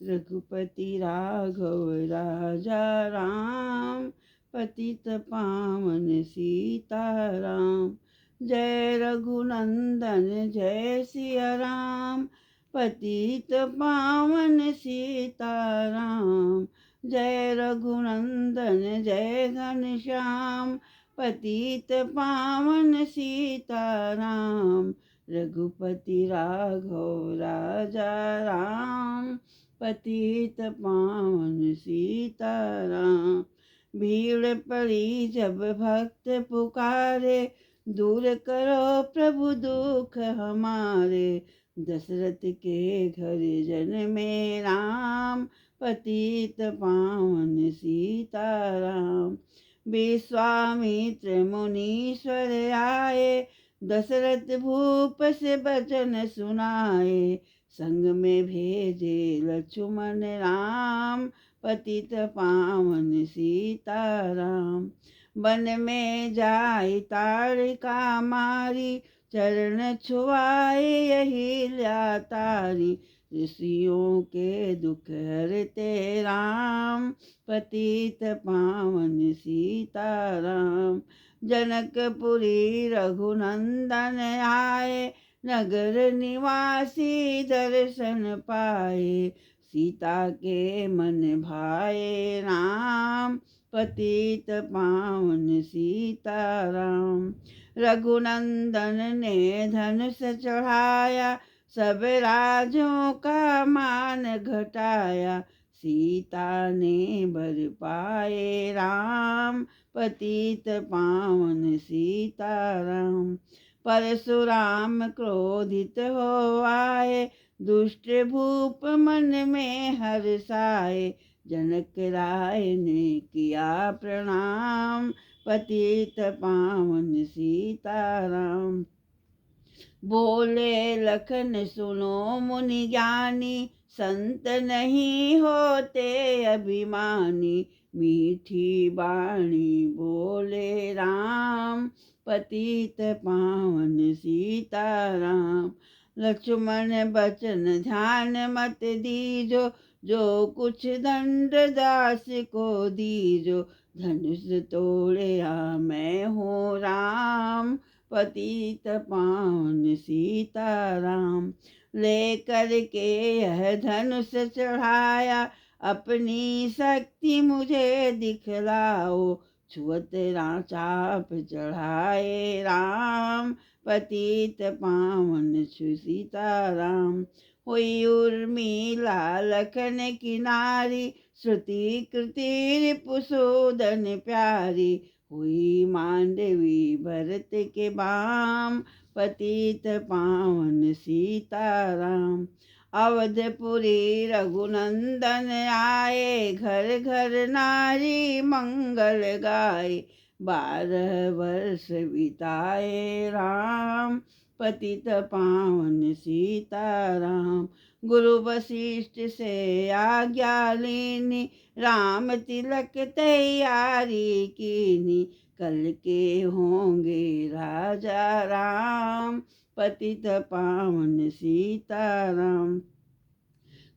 रघुपति राघव राजा राम, पतित पावन सीताराम। जय रघुनंदन जय सिया राम, पतित पावन सीताराम। जय रघुनंदन जय घनश्याम, पतित पावन सीताराम। रघुपति राघव राजा राम, पतित पावन सीताराम। भीड़ पड़ी जब भक्त पुकारे, दूर करो प्रभु दुख हमारे। दशरथ के घर जन्मे राम, पतित पावन सीताराम। विश्वामित्र मुनीश्वर आए, दशरथ भूप से बचन सुनाए। संग में भेजे लक्ष्मण राम, पतित पावन सीताराम। वन में जाए ताड़का मारी, चरण छुआए यही ल्या तारी। ऋषियों के दुख हरते राम, पतित पावन सीताराम। जनकपुरी रघुनंदन आए, नगर निवासी दर्शन पाए। सीता के मन भाए राम, पतित पावन सीताराम। रघुनंदन ने धनुष चढ़ाया, सब राजों का मान घटाया। सीता ने बर पाए राम, पतित पावन सीताराम। परशुराम क्रोधित हो आए, दुष्ट भूप मन में हर्षाए। जनक राय ने किया प्रणाम, पतित पावन सीताराम। बोले लखन सुनो मुनि ज्ञानी, संत नहीं होते अभिमानी। मीठी बाणी बोले राम, पतित पावन सीताराम। लक्ष्मण बचन ध्यान मत दीजो, जो कुछ दंड दास को दीजो। धनुष तोड़या मैं हूँ राम, पतित पावन सीताराम। लेकर के यह धनुष चढ़ाया, अपनी शक्ति मुझे दिखलाओ। छुअत चाप चढ़ाए राम, पतित पावन सीताराम। हुई उर्मिला लखन की नारी, श्रुति कृति रिपुसूदन प्यारी। हुई मांडवी भरत के बाम, पतित पावन सीताराम। अवधपुरी रघुनंदन आए, घर घर नारी मंगल गाए। 12 वर्ष बिताए राम, पतित पावन सीताराम। गुरु वशिष्ठ से आज्ञा लीनी, राम तिलक तैयारी कीनी। कल के होंगे राजा राम, पतित पावन सीताराम।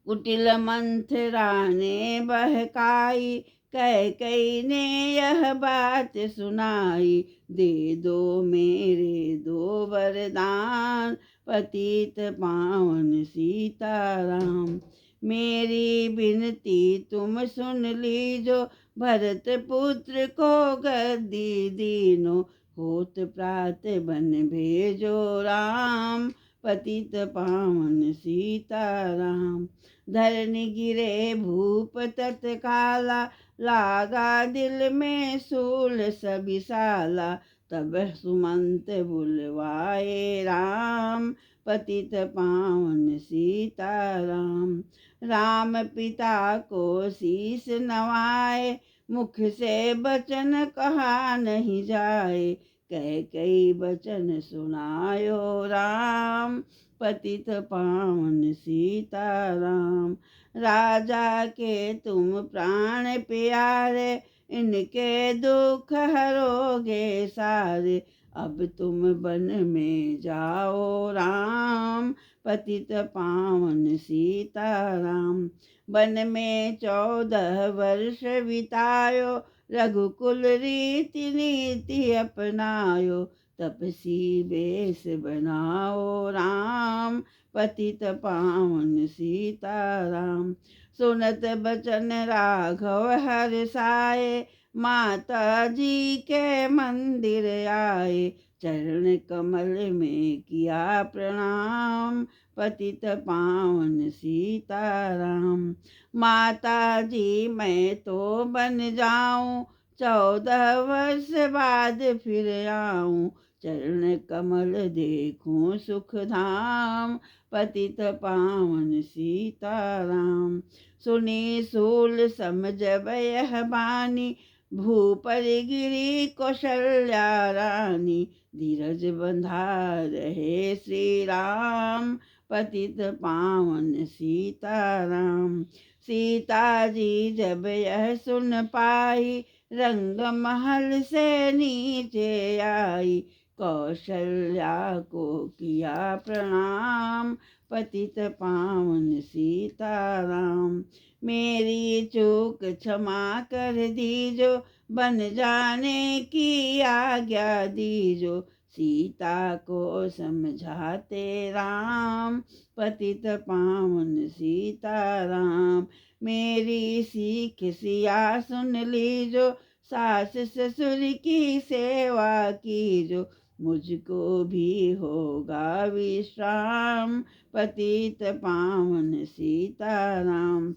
कुटिल मंथरा ने बहकाई, कैकेयी ने यह बात सुनाई। दे दो मेरे दो वरदान, पतित पावन सीताराम। मेरी विनती तुम सुन लीजो, भरत पुत्र को गद्दी दीनो। होत प्रात बन भेजो राम, पतित पावन सीताराम। धरनी गिरे भूप तत्काला, लागा दिल में सूल सबिसाला। तब सुमंत बुलवाए राम, पतित पावन सीताराम। राम पिता को शीस नवाए, मुख से बचन कहा नहीं जाए। कैकेयी बचन सुनायो राम, पतित पावन सीताराम। राजा के तुम प्राण प्यारे, इनके दुख हरोगे सारे। अब तुम वन में जाओ राम, पतित पावन सीताराम। वन में 14 वर्ष बितायो, रघुकुल रीति नीति अपनायो। तपसी बेस बनाओ राम, पतित पावन सीताराम। सुनत बचन राघव हर्षाए, माता जी के मंदिर आए। चरण कमल में किया प्रणाम, पतित पावन सीताराम। माता जी मैं तो बन जाऊं, 14 वर्ष बाद फिर आऊं। चरण कमल देखूं सुख धाम, पतित पावन सीताराम। सुनी सूल समझ यह बानी, भूपर गिरी कौशल्या रानी। धीरज बंधा रहे श्री राम, पतित पावन सीताराम। सीता जी जब यह सुन पाई, रंग महल से नीचे आई। कौशल्या को किया प्रणाम, पतित पावन सीताराम। मेरी चूक क्षमा कर दीजो, बन जाने की आज्ञा दीजो। सीता को समझाते राम, पतित पावन सीताराम। मेरी सीख सिया सुन लीजो, सास ससुर की सेवा कीजो। मुझको भी होगा विश्राम, पतित पावन सीताराम।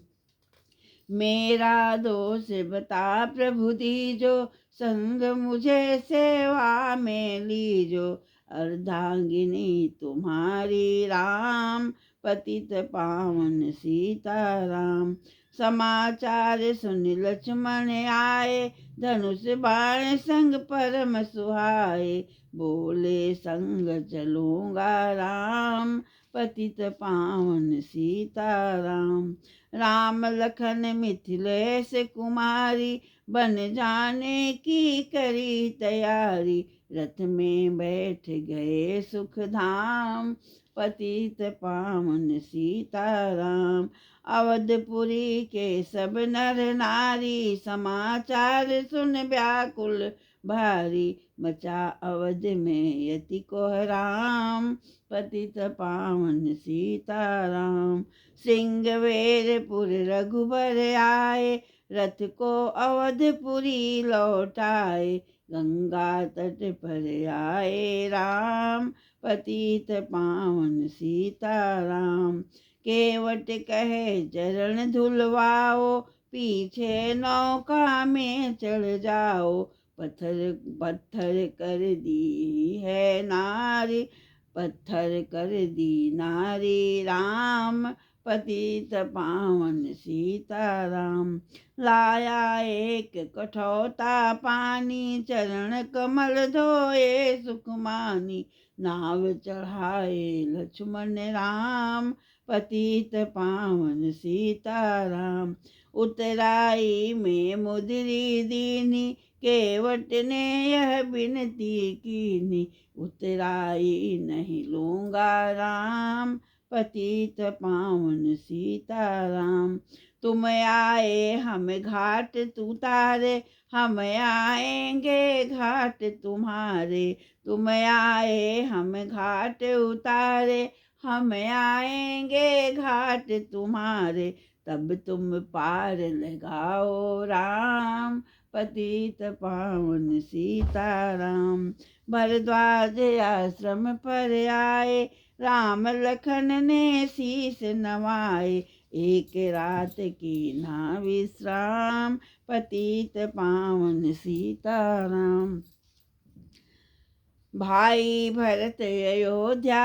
मेरा दोष बता प्रभु दीजो, संग मुझे सेवा में लीजो। अर्धांगिनी तुम्हारी राम, पतित पावन सीताराम। समाचार सुन लक्ष्मण आए, धनुष बाण संग परम सुहाए। बोले संग चलूंगा राम, पतित पावन सीताराम। राम लखन मिथिलेश कुमारी, बन जाने की करी तैयारी। रथ में बैठ गए सुख धाम, पतित पावन सीताराम। अवधपुरी के सब नर नारी, समाचार सुन व्याकुल भारी। मचा अवध में यति कोहराम, पतित पावन सीताराम। सिंहवेरपुर रघुबर आए, रथ को अवधपुरी लौटाए। गंगा तट पर आए राम, पतित पावन सीताराम। केवट कहे चरण धुलवाओ, पीछे नौका में चढ़ जाओ। पत्थर पत्थर कर दी है नारी, पत्थर कर दी नारी राम, पतित पावन सीताराम। लाया एक कठौता पानी, चरण कमल धोए सुखमानी। नाव चढ़ाए लक्ष्मण राम, पतित पावन सीताराम। उतराई में मुद्री दीनी, केवट ने यह विनती कीनी। उतराई नहीं लूंगा राम, पतित पावन सीताराम। तुम आए हम घाट उतारे, हम आएंगे घाट तुम्हारे। तुम आए हम घाट उतारे, हम आएंगे घाट तुम्हारे। तब तुम पार लगाओ राम, पतित पावन सीताराम। भरद्वाज आश्रम पर आए, राम लखन ने शीस नवाए। एक रात की ना विश्राम, पतित पावन सीताराम। भाई भरत अयोध्या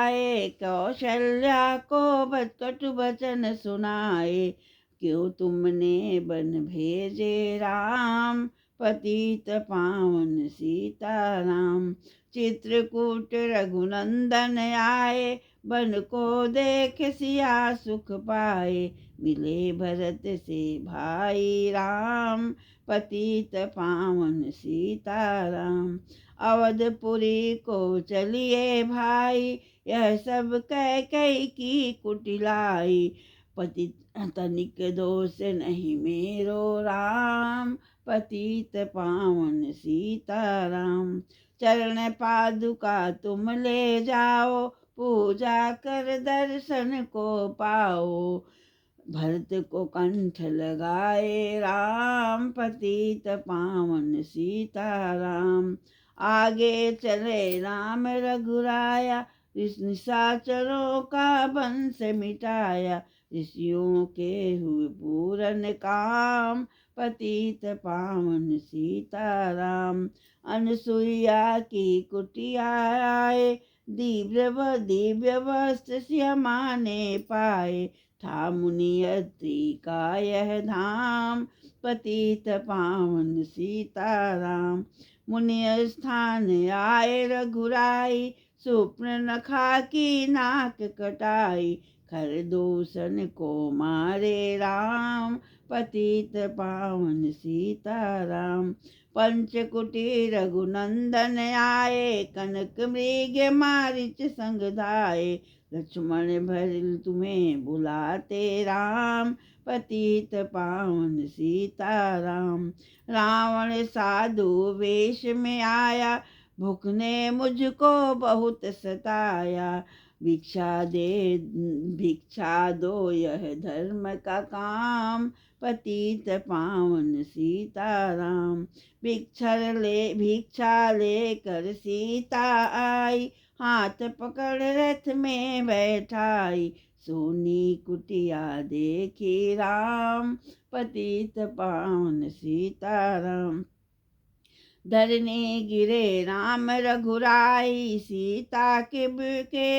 आए, कौशल्या को कटु वचन सुनाए। क्यों तुमने बन भेजे राम, पतित पावन सीताराम। चित्रकूट रघुनंदन आए, बन को देख सिया सुख पाए। मिले भरत से भाई राम, पतित पावन सीताराम। अवधपुरी को चलिए भाई, यह सब कह कई की कुटिलाई। पति तनिक दोष नहीं मेरो राम, पतित पावन सीताराम। चरण पादुका तुम ले जाओ, पूजा कर दर्शन को पाओ। भरत को कंठ लगाए राम, पतित पावन सीताराम। आगे चले राम रघुराया, इस निशाचरों का वंश मिटाया। ऋषियों के हुए पूरन काम, पतित पावन सीताराम। अनसुईया की कुटिया आए, दिव्य वस्त्र श्यामा ने पाए। था मुनि अत्रि का यह धाम, पतित पावन सीताराम। मुनि स्थान आए रघुराई, सुप्र नखा की नाक कटाई। खरदूषण को मारे राम, पतित पावन सीताराम। पंचकुटी रघुनंदन आए, कनक मृग मारिच संग धाये। लक्ष्मण भर तुम्हें बुलाते राम, पतित पावन सीताराम। रावण साधु वेश में आया, भूख ने मुझको बहुत सताया। भिक्षा दो यह धर्म का काम, पतित पावन सीताराम। भिक्षा लेकर सीता आई, हाथ पकड़ रथ में बैठाई। सोनी कुटिया देखी राम, पतित पावन सीताराम। धरने गिरे राम रघुराई, सीता के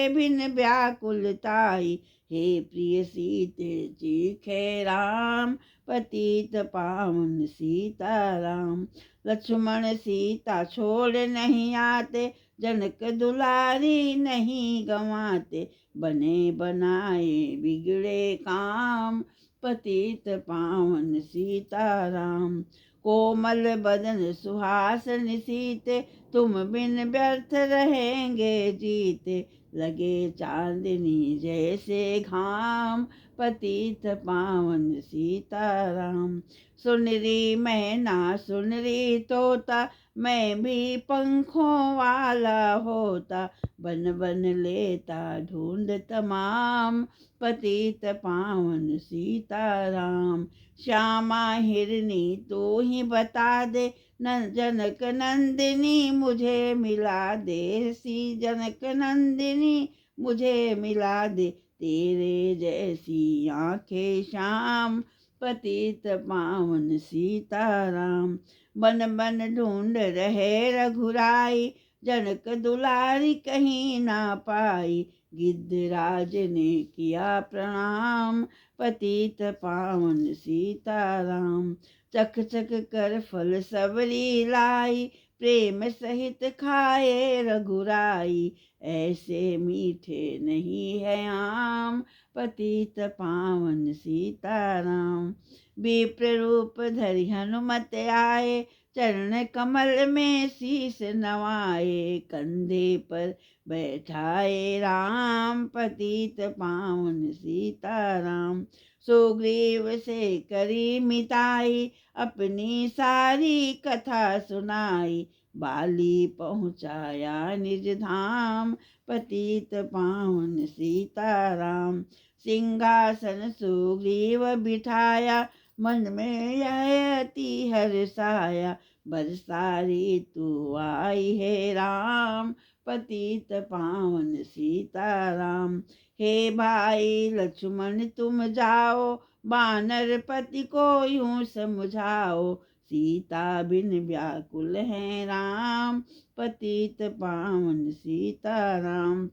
बिन व्याकुलताई। हे प्रिय सीते चीखे राम, पतित पावन सीताराम। लक्ष्मण सीता छोड़ नहीं आते, जनक दुलारी नहीं गंवाते। बने बनाए बिगड़े काम, पतित पावन सीताराम। कोमल बदन सुहासन सीते, तुम बिन व्यर्थ रहेंगे जीते। लगे चांदनी जैसे घाम, पतित पावन सीताराम। सुनरी मैना सुनरी तोता, मैं भी पंखों वाला होता। बन बन लेता ढूंढ तमाम, पतित पावन सीताराम। श्यामा हिरनी तू ही बता दे, जनक नंदिनी मुझे मिला दे। सी जनक नंदिनी मुझे मिला दे, तेरे जैसी आंखें श्याम, पतित पावन सीताराम। बन बन ढूंढ रहे रघुराई, जनक दुलारी कहीं ना पाई। गिद्धराज ने किया प्रणाम, पतित पावन सीताराम। चख चख कर फल सबरी लाई, प्रेम सहित खाए रघुराई। ऐसे मीठे नहीं है आम, पतित पावन सीताराम। विप्र रूप धरि हनुमत आए, चरण कमल में शीस नवाए। कंधे पर बैठाए राम, पतित पावन सीताराम। सुग्रीव से करी मिताई, अपनी सारी कथा सुनाई। बाली पहुँचाया निज धाम, पतित पावन सीताराम। सिंहासन सुग्रीव बिठाया, मन में यह अति हर्षाया। बरसारी तू आई है राम, पतित पावन सीताराम। हे भाई लक्ष्मण तुम जाओ, बानर पति को यूं समझाओ। सीता बिन व्याकुल है राम, पतित पावन सीताराम।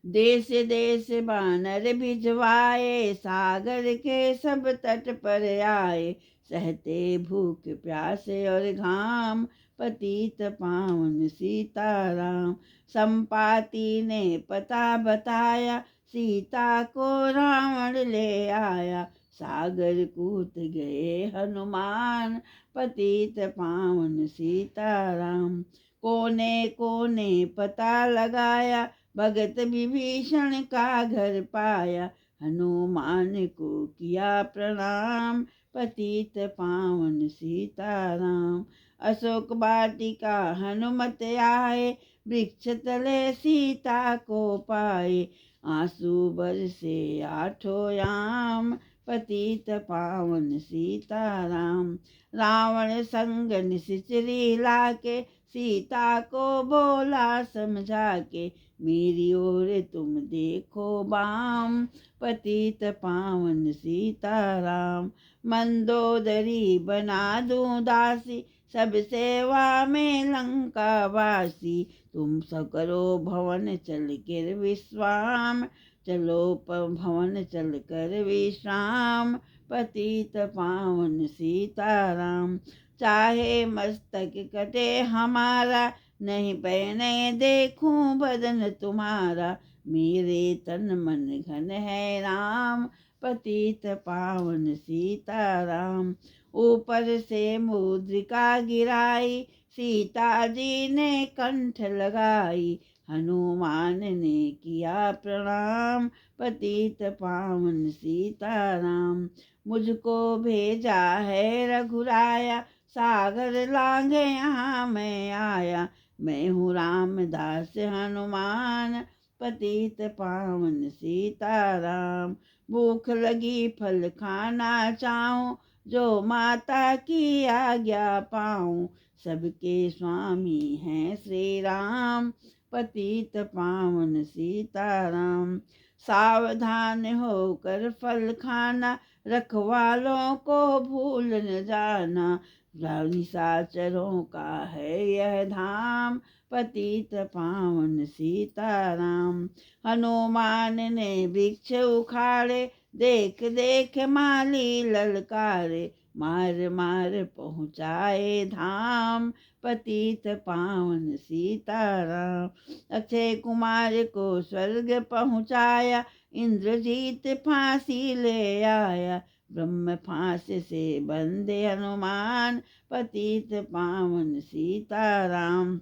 देश देश बानर भिजवाए, सागर के सब तट पर आए। सहते भूख प्यासे और घाम, पतित पावन सीताराम। संपाति ने पता बताया, सीता को रावण ले आया। सागर कूद गए हनुमान, पतित पावन सीताराम। कोने कोने पता लगाया, भगत विभीषण का घर पाया, हनुमान को किया प्रणाम, पतित पावन सीताराम। अशोक वाटिका हनुमत आए, वृक्ष तले सीता को पाए, आंसू बरसे आठों याम, पतित पावन सीताराम। रावण संग निशिचरी लाके, सीता को बोला समझा के, मेरी ओर तुम देखो बाम, पतित पावन सीताराम। मंदोदरी बना दूं दासी, सब सेवा में लंका वासी, तुम सब करो भवन चल कर विश्राम, चलो भवन चल कर विश्राम, पतित पावन सीताराम। चाहे मस्तक कटे हमारा, नहीं पहने देखूं बदन तुम्हारा, मेरे तन मन घन है राम, पतित पावन सीताराम। ऊपर से मुद्रिका गिराई, सीता जी ने कंठ लगाई, हनुमान ने किया प्रणाम, पतित पावन सीताराम। मुझको भेजा है रघुराया, सागर लांघे यहाँ मैं आया, मैं हूँ रामदास हनुमान, पतित पावन सीताराम। भूख लगी फल खाना चाहूं, जो माता की आज्ञा पाऊं, सबके स्वामी हैं श्री राम, पतित पावन सीताराम। सावधान होकर फल खाना, रखवालों को भूल न जाना, निशाचरों का है यह धाम, पतित पावन सीताराम। हनुमान ने वृक्ष उखाड़े, देख देख माली ललकारे, मार मार पहुँचाए धाम, पतित पावन सीताराम। अक्षय कुमार को स्वर्ग पहुँचाया, इंद्रजीत फांसी ले आया, ब्रह्म फांस से बंधे हनुमान, पतित पावन सीताराम।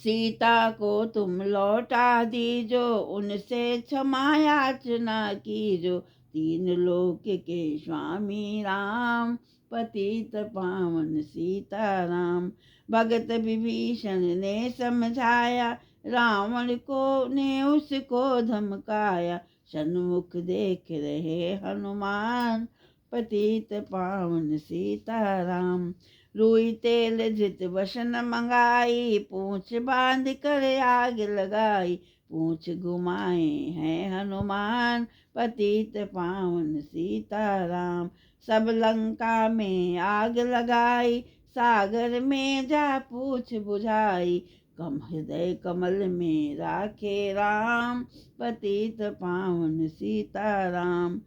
सीता को तुम लौटा दीजो, उनसे क्षमा याचना कीजो, तीन लोक के स्वामी राम, पतित पावन सीताराम। भगत विभीषण ने समझाया, रावण को ने उसको धमकाया, सन्मुख देख रहे हनुमान, पतित पावन सीताराम। रुई तेल धृत वसन मंगाई, पूंछ बांध कर आग लगाई, पूंछ घुमाए हैं हनुमान, पतित पावन सीताराम। सब लंका में आग लगाई, सागर में जा पूछ बुझाई, कम हृदय कमल में राखे राम, पतित पावन सीताराम।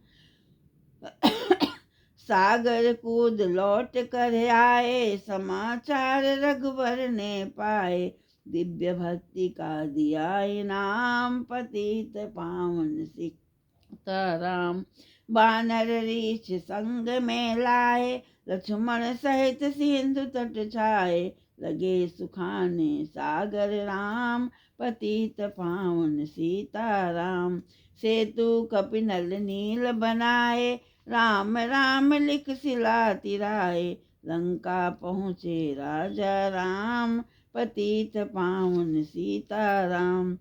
सागर कूद लौट कर आए, समाचार रघुवर ने पाए, दिव्य भक्ति का दिया इनाम, पतित पावन सीताराम। बानर रीछ संग में लाए, लक्ष्मण सहित सिंधु तट छाए, लगे सुखाने सागर राम, पतित पावन सीताराम। सेतु कपिनल नील बनाए, राम राम लिख सिला तिराए, लंका पहुँचे राजा राम, पतित पावन सीताराम।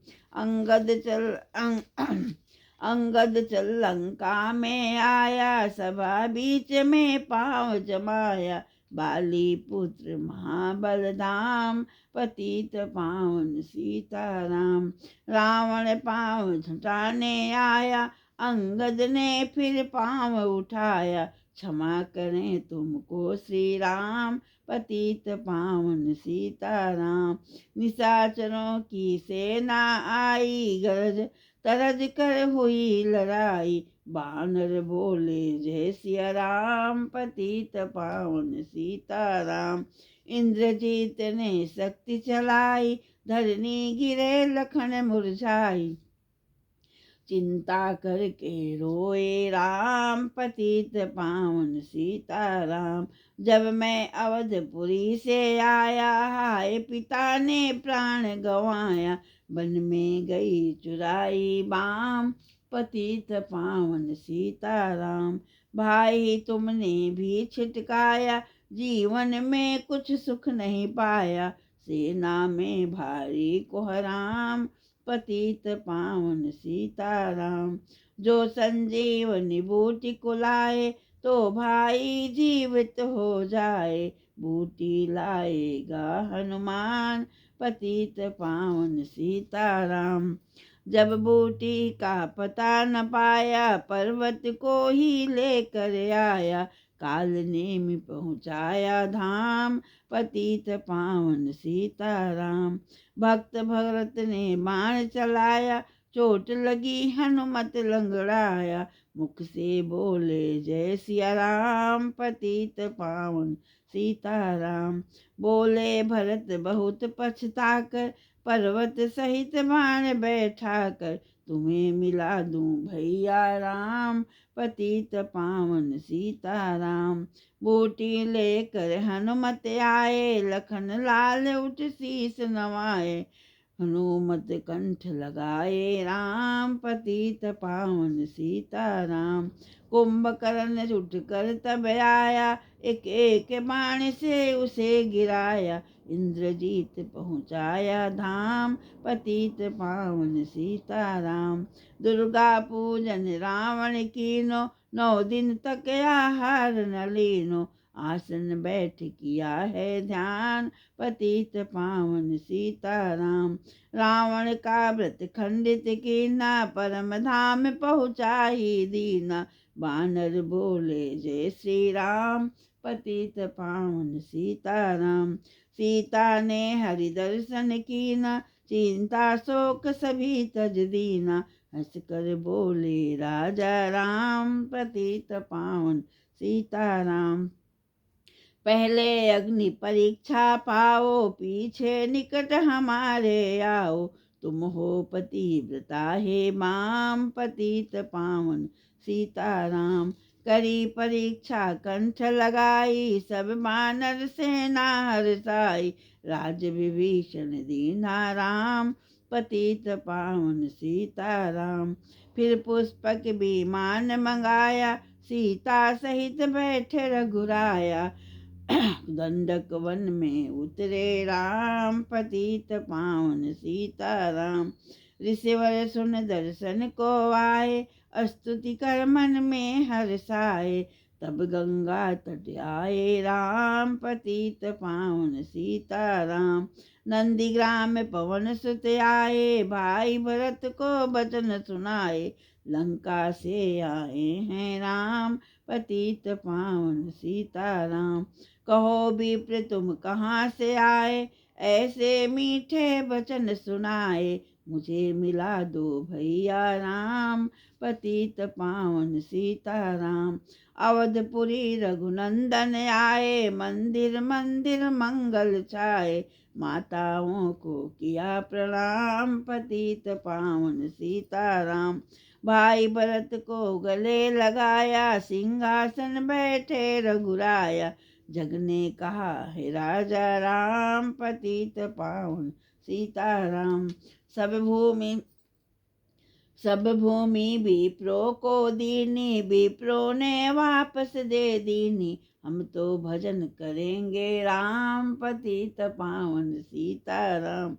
अंगद चल लंका में आया, सभा बीच में पाँव जमाया, बाली पुत्र महाबल धाम, पतित पावन सीताराम। रावण पाँव छुटाने आया, अंगद ने फिर पाँव उठाया, क्षमा करें तुमको श्री राम, पतित पावन सीताराम। निशाचरों की सेना आई, गरज तरज कर हुई लड़ाई, बानर बोले जय सिया राम, पतित पावन सीताराम। इंद्रजीत ने शक्ति चलाई, धरनी गिरे लखन मुरझाई, चिंता करके रोए राम, पतित पावन सीताराम। जब मैं अवधपुरी से आया, हाय पिता ने प्राण गंवाया, वन में गई चुराई बाम, पतित पावन सीताराम। भाई तुमने भी छिटकाया, जीवन में कुछ सुख नहीं पाया, सेना में भारी कोहराम, पतित पावन सीताराम। जो संजीवनी बूटी को लाए, तो भाई जीवित हो जाए, बूटी लाएगा हनुमान, पतित पावन सीताराम। जब बूटी का पता न पाया, पर्वत को ही लेकर आया, काल नेमि पहुँचाया धाम, पतित पावन सीताराम। भक्त भरत ने बाण चलाया, चोट लगी हनुमत लंगड़ाया, मुख से बोले जय सिया राम, पतित पावन सीताराम। बोले भरत बहुत पछताकर, पर्वत सहित बाण बैठा कर, तुम्हें मिला दूं भैया राम, पतित पावन सीताराम। बूटी लेकर हनुमत आए, लखन लाल उठ शीस नवाए, हनुमत कंठ लगाए राम, पतित पावन सीताराम। कुंभकर्ण उठ कर तब आया, एक एक बाण से उसे गिराया, इंद्रजीत पहुँचाया धाम, पतित पावन सीताराम। दुर्गा पूजन रावण कीनो, 9 दिन तक आहार न लीनो, आसन बैठ किया है ध्यान, पतित पावन सीताराम। रावण का व्रत खंडित कीना, परम धाम पहुँचाई दीना, बानर बोले जय श्री राम, पतित पावन सीताराम। सीता ने हरि दर्शन कीना, चिंता शोक सभी तज दीना, हंस कर बोले राजा राम, पतित पावन सीताराम। पहले अग्नि परीक्षा पाओ, पीछे निकट हमारे आओ, तुम हो पतिव्रता हे माम, पतित पावन सीताराम। करी परीक्षा कंठ लगाई, सब बानर सेना हर्षाई, राज विभीषण दीना राम, पतित पावन सीताराम। फिर पुष्पक विमान मंगाया, सीता सहित बैठे रघुराया, दंडक वन में उतरे राम, पतित पावन सीताराम। ऋषिवर सुन दर्शन को आए, स्तुति कर मन में हर्षाए, तब गंगा तट आए राम, पतित पावन सीताराम। नंदीग्राम पवन सुत आए, भाई भरत को वचन सुनाए, लंका से आए हैं राम, पतित पावन सीताराम। कहो विप्र तुम कहाँ से आए, ऐसे मीठे वचन सुनाए, मुझे मिला दो भैया राम, पतित पावन सीताराम। अवधपुरी रघुनंदन आए, मंदिर मंदिर मंगल छाए, माताओं को किया प्रणाम, पतित पावन सीताराम। भाई भरत को गले लगाया, सिंहासन बैठे रघुराया, जग ने कहा है राजा राम, पतित पावन सीताराम। सब भूमि विप्रो को दीनी, विप्रो ने वापस दे दीनी, हम तो भजन करेंगे राम, पतित पावन सीताराम।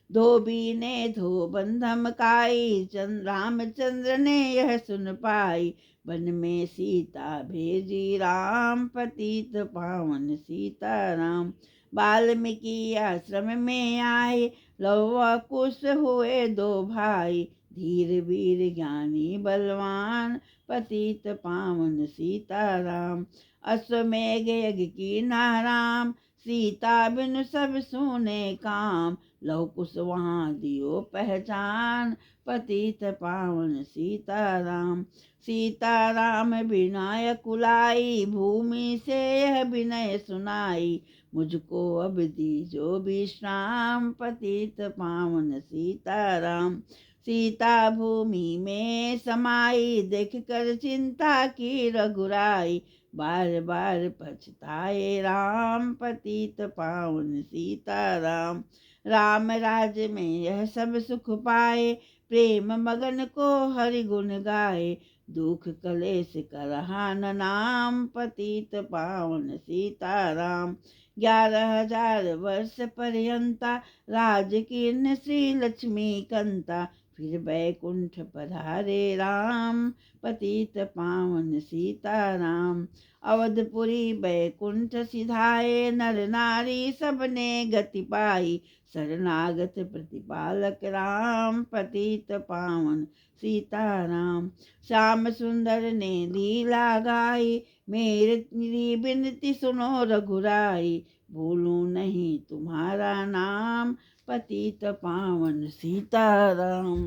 धोबी ने धोबन धमकाई, रामचंद्र ने यह सुन पाई, वन में सीता भेजी राम, पतित पावन सीताराम। वाल्मीकि आश्रम में आए, लौह कुश हुए 2 भाई, धीर वीर ज्ञानी बलवान, पतित पावन सीताराम। अश्वमेघ यज्ञ कीना राम, सीता बिनु सब सूने काम, लौह कुश वहाँ दियो पहचान, पतित पावन सीताराम। सीताराम विनय कुलाई, भूमि से यह विनय सुनाई, मुझको अब दीजो विश्राम, पतित पावन सीताराम। सीता भूमि में समाई, देख कर चिंता की रघुराई, बार बार पछताए राम, पतित पावन सीताराम। राम राज्य में यह सब सुख पाए, प्रेम मगन को हरि गुण गाए। दुख कलेश करहान नाम, पतित पावन सीताराम। 11,000 वर्ष पर्यंता, राज कीर्ण श्री लक्ष्मी कंता। फिर बैकुंठ पधारे राम, पतित पावन सीताराम। अवधपुरी बैकुंठ सिधाए, नर नारी सबने गति पाई। शरणागत प्रतिपालक राम, पतित पावन सीताराम। श्याम सुंदर ने लीला गाई, मेरी बिनती सुनो रघुराई। भूलूं नहीं तुम्हारा नाम, पतित पावन सीताराम।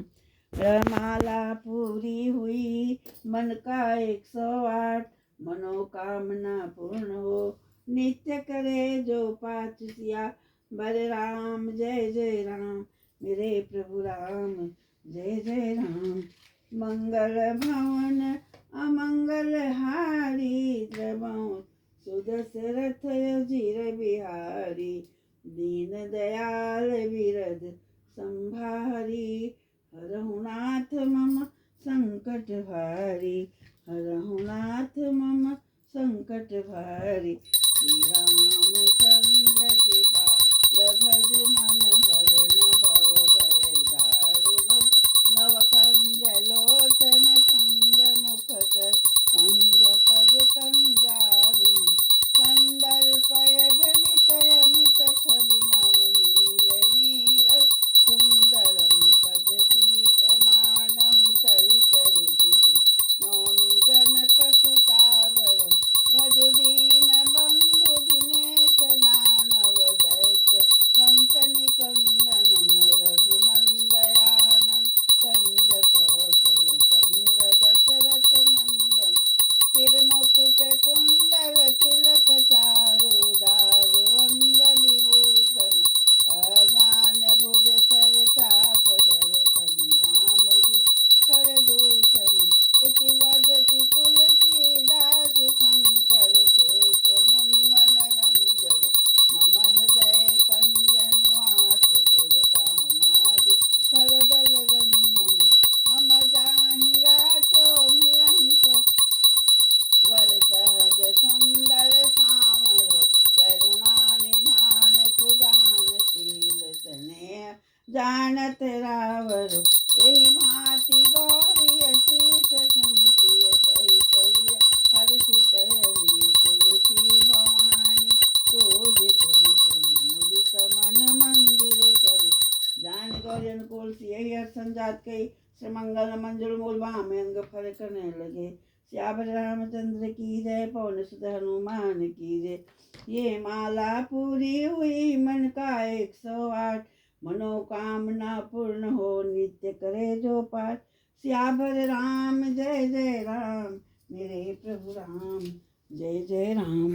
माला पूरी हुई मन का 108, मनोकामना पूर्ण हो नित्य करे जो पाठ सिया। बर राम जय जय राम, मेरे प्रभु राम जय जय राम। मंगल भवन अमंगल हारी, द्रवं सुदशरथ अजिर बिहारी। दीन दयाल विरद संभारी, हरहु नाथ मम संकट भारी। हरहु नाथ मम संकट भारी। श्री रामचंद्र कृपा भजु मन हरण भव भय दारुणम। नव कंज लोचन कंज मुख कर, कंज पद कंजारुणम। कंदर्पय गणित अमित छवि नव नील नीरज। सुंदरम पद पीत मानहु तरित रुचि। नौमि जनक सुतावरम, भजु दीन बंधु दिनेश दानव दैत्य। वंचनि कंदनम रघुनंदयानन, कंज कौशल चंद्र दशरथ नंदन। तिरमुकुट कुंडल तिलक चारु, दारु अंग विभूषण। अजान भुज सर चाप धर, संग्राम जित कर दूषण। इति वदति तुलसीदास शंकर, शेष मुनि मनरंजन। मम हृदय कंज निवास, गुरु कामादि खलदल गंधन। मम जाहि राचो मिलहि सो, वर सहज सुंदर सामरो। करुणा निधान सुजान शील स्नेह, जानत रावरो। एहि भांति गौरी असीस सुनि प्रिय सहित, हर्षित हरि तुलसी भवानी। पूज पुनि पुनि मुदित मन मंदिर चली। जान गौरी अनुकूल सी यही अर्थ संजात कई, श्रीमंगल मंजुल मूल बाम अंग फल करने लगे। श्याम रामचंद्र की जय, पवन सुत हनुमान की जय। ये माला पूरी हुई मन का 108, मनोकामना पूर्ण हो नित्य करे जो पाठ। श्यावर राम जय जय राम, मेरे प्रभु राम जय जय राम।